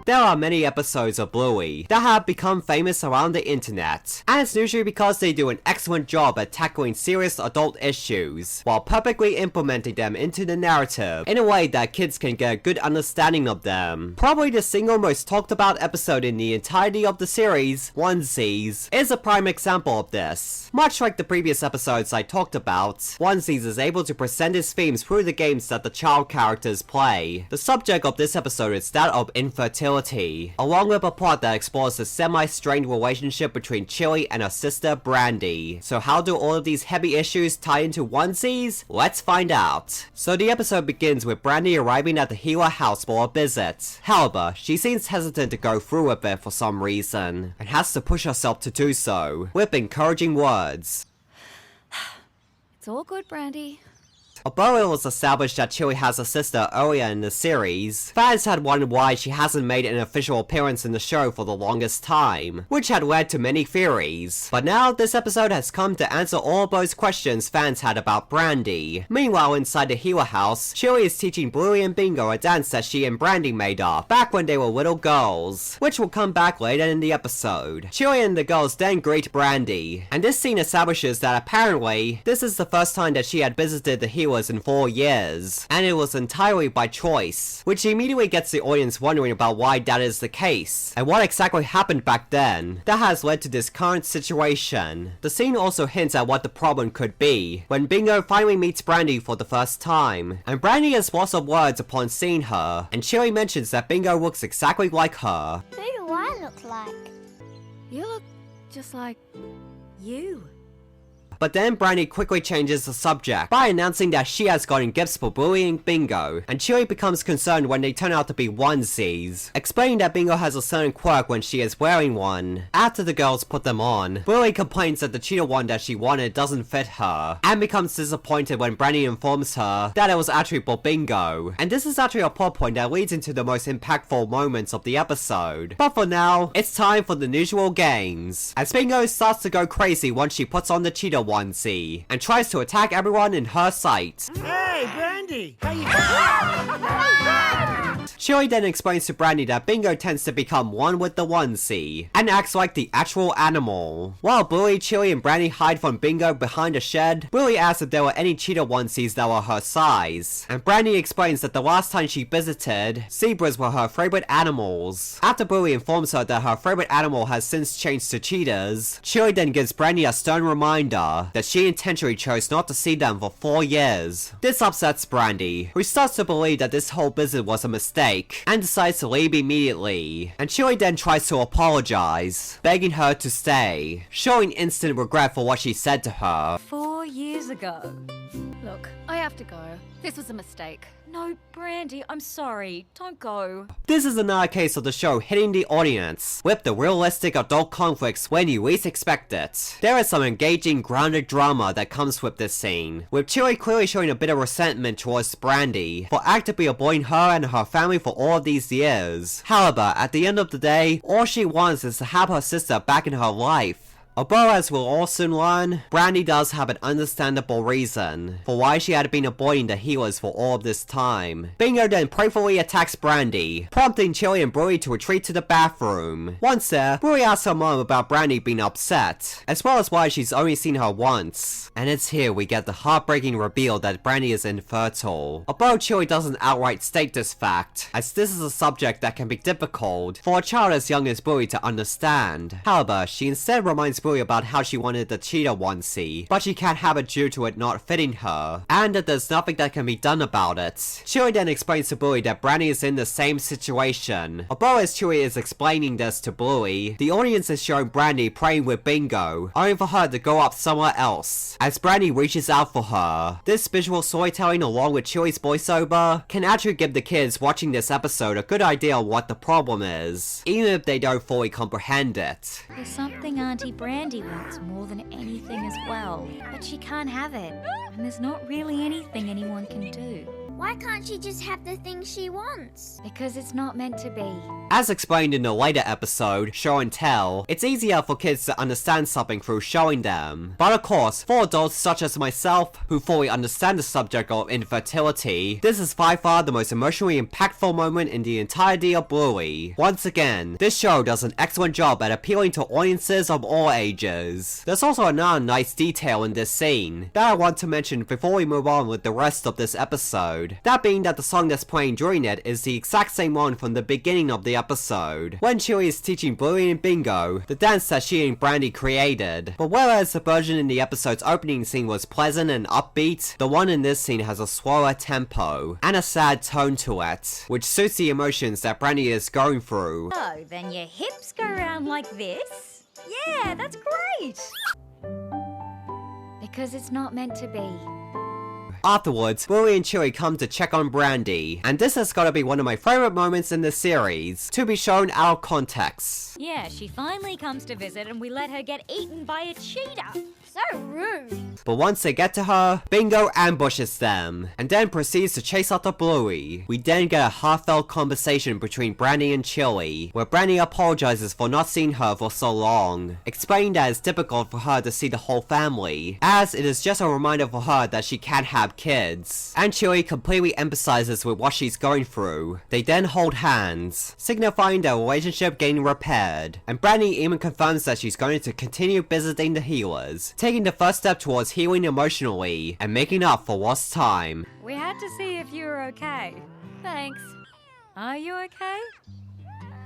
There are many episodes of Bluey that have become famous around the internet, and it's usually because they do an excellent job at tackling serious adult issues, while perfectly implementing them into the narrative in a way that kids can get a good understanding of them. Probably the single most talked about episode in the entirety of the series, Onesies, is a prime example of this. Much like the previous episodes I talked about, Onesies is able to present its themes through the games that the child characters play. The subject of this episode is that of infertility, along with a plot that explores the semi-strained relationship between Chilli and her sister Brandy. So how do all of these heavy issues tie into Onesies? Let's find out. So the episode begins with Brandy arriving at the Gila house for a visit. However, she seems hesitant to go through with it for some reason, and has to push herself to do so, with encouraging words. It's all good, Brandy. Although it was established that Chilli has a sister earlier in the series, fans had wondered why she hasn't made an official appearance in the show for the longest time, which had led to many theories. But now, this episode has come to answer all of those questions fans had about Brandy. Meanwhile, inside the Gila house, Chilli is teaching Bluey and Bingo a dance that she and Brandy made up back when they were little girls, which will come back later in the episode. Chilli and the girls then greet Brandy, and this scene establishes that apparently, this is the first time that she had visited the Gila in 4 years, and it was entirely by choice, which immediately gets the audience wondering about why that is the case, and what exactly happened back then that has led to this current situation. The scene also hints at what the problem could be, when Bingo finally meets Brandy for the first time, and Brandy has lots of words upon seeing her, and Chilli mentions that Bingo looks exactly like her. Who do I look like? You look just like you. But then Brandy quickly changes the subject by announcing that she has gotten gifts for Bluey and Bingo, and Chilli becomes concerned when they turn out to be onesies, explaining that Bingo has a certain quirk when she is wearing one. After the girls put them on, Bluey complains that the cheetah one that she wanted doesn't fit her, and becomes disappointed when Brandy informs her that it was actually for Bingo. And this is actually a plot point that leads into the most impactful moments of the episode. But for now, it's time for the usual games, as Bingo starts to go crazy once she puts on the cheetah onesie, and tries to attack everyone in her sight. Hey, Brandy! How you Chilli then explains to Brandy that Bingo tends to become one with the onesie, and acts like the actual animal. While Bluey, Chilli, and Brandy hide from Bingo behind a shed, Bluey asks if there were any cheetah onesies that were her size, and Brandy explains that the last time she visited, zebras were her favorite animals. After Bluey informs her that her favorite animal has since changed to cheetahs, Chilli then gives Brandy a stern reminder that she intentionally chose not to see them for 4 years. This upsets Brandy, who starts to believe that this whole visit was a mistake, and decides to leave immediately. And Chilli then tries to apologize, begging her to stay, showing instant regret for what she said to her. 4 years ago. Look, I have to go. This was a mistake. No, Brandy, I'm sorry. Don't go. This is another case of the show hitting the audience with the realistic adult conflicts when you least expect it. There is some engaging, grounded drama that comes with this scene, with Chilli clearly showing a bit of resentment towards Brandy for actively avoiding her and her family for all of these years. However, at the end of the day, all she wants is to have her sister back in her life. Although, as we'll all soon learn, Brandy does have an understandable reason for why she had been avoiding the healers for all of this time. Bingo then playfully attacks Brandy, prompting Chilli and Bluey to retreat to the bathroom. Once there, Bluey asks her mom about Brandy being upset, as well as why she's only seen her once. And it's here we get the heartbreaking reveal that Brandy is infertile. Although Chilli doesn't outright state this fact, as this is a subject that can be difficult for a child as young as Bluey to understand. However, she instead reminds Bluey about how she wanted the cheetah onesie, but she can't have it due to it not fitting her, and that there's nothing that can be done about it. Chilli then explains to Bluey that Brandy is in the same situation. Although as Chilli is explaining this to Bluey, the audience is showing Brandy praying with Bingo, only for her to go up somewhere else, as Brandy reaches out for her. This visual storytelling along with Chilli's voiceover can actually give the kids watching this episode a good idea of what the problem is, even if they don't fully comprehend it. There's something Auntie Brandy wants more than anything as well, but she can't have it, and there's not really anything anyone can do. Why can't she just have the things she wants? Because it's not meant to be. As explained in the later episode, Show and Tell, it's easier for kids to understand something through showing them. But of course, for adults such as myself, who fully understand the subject of infertility, this is by far the most emotionally impactful moment in the entirety of Bluey. Once again, this show does an excellent job at appealing to audiences of all ages. There's also another nice detail in this scene that I want to mention before we move on with the rest of this episode. That being that the song that's playing during it is the exact same one from the beginning of the episode, when Chilli is teaching Bluey and Bingo the dance that she and Brandy created. But whereas the version in the episode's opening scene was pleasant and upbeat, the one in this scene has a slower tempo and a sad tone to it, which suits the emotions that Brandy is going through. Oh, then your hips go around like this? Yeah, that's great! Because it's not meant to be. Afterwards, Bluey and Chilli come to check on Brandy, and this has gotta be one of my favorite moments in the series, to be shown out of context. Yeah, she finally comes to visit and we let her get eaten by a cheetah. So rude. But once they get to her, Bingo ambushes them, and then proceeds to chase after Bluey. We then get a heartfelt conversation between Brandy and Chilli, where Brandy apologizes for not seeing her for so long, explaining that it's difficult for her to see the whole family, as it is just a reminder for her that she can't have kids. And Chilli completely empathizes with what she's going through. They then hold hands, signifying their relationship getting repaired, and Brandy even confirms that she's going to continue visiting the healers, taking the first step towards healing emotionally and making up for lost time. We had to see if you were okay. Thanks. Are you okay?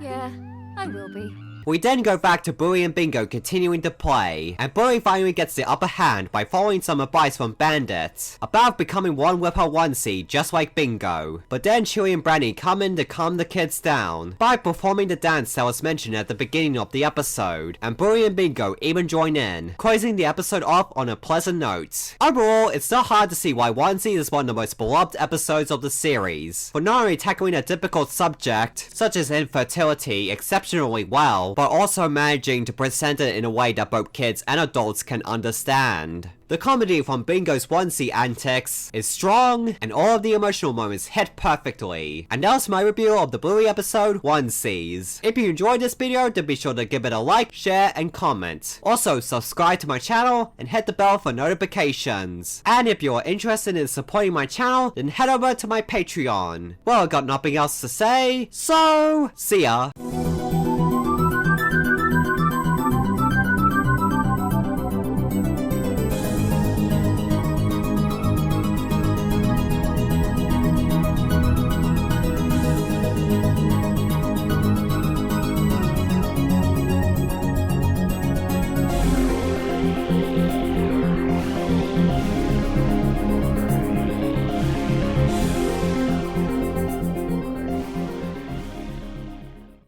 Yeah, I will be. We then go back to Bluey and Bingo continuing to play, and Bluey finally gets the upper hand by following some advice from Bandit about becoming one with her onesie just like Bingo. But then Chilli and Brandy come in to calm the kids down by performing the dance that was mentioned at the beginning of the episode, and Bluey and Bingo even join in, closing the episode off on a pleasant note. Overall, it's not hard to see why Onesie is one of the most beloved episodes of the series, for not only tackling a difficult subject such as infertility exceptionally well, but also managing to present it in a way that both kids and adults can understand. The comedy from Bingo's onesie antics is strong, and all of the emotional moments hit perfectly. And that was my review of the Bluey episode Onesies. If you enjoyed this video, then be sure to give it a like, share, and comment. Also, subscribe to my channel and hit the bell for notifications. And if you are interested in supporting my channel, then head over to my Patreon. Well, I got nothing else to say, so see ya!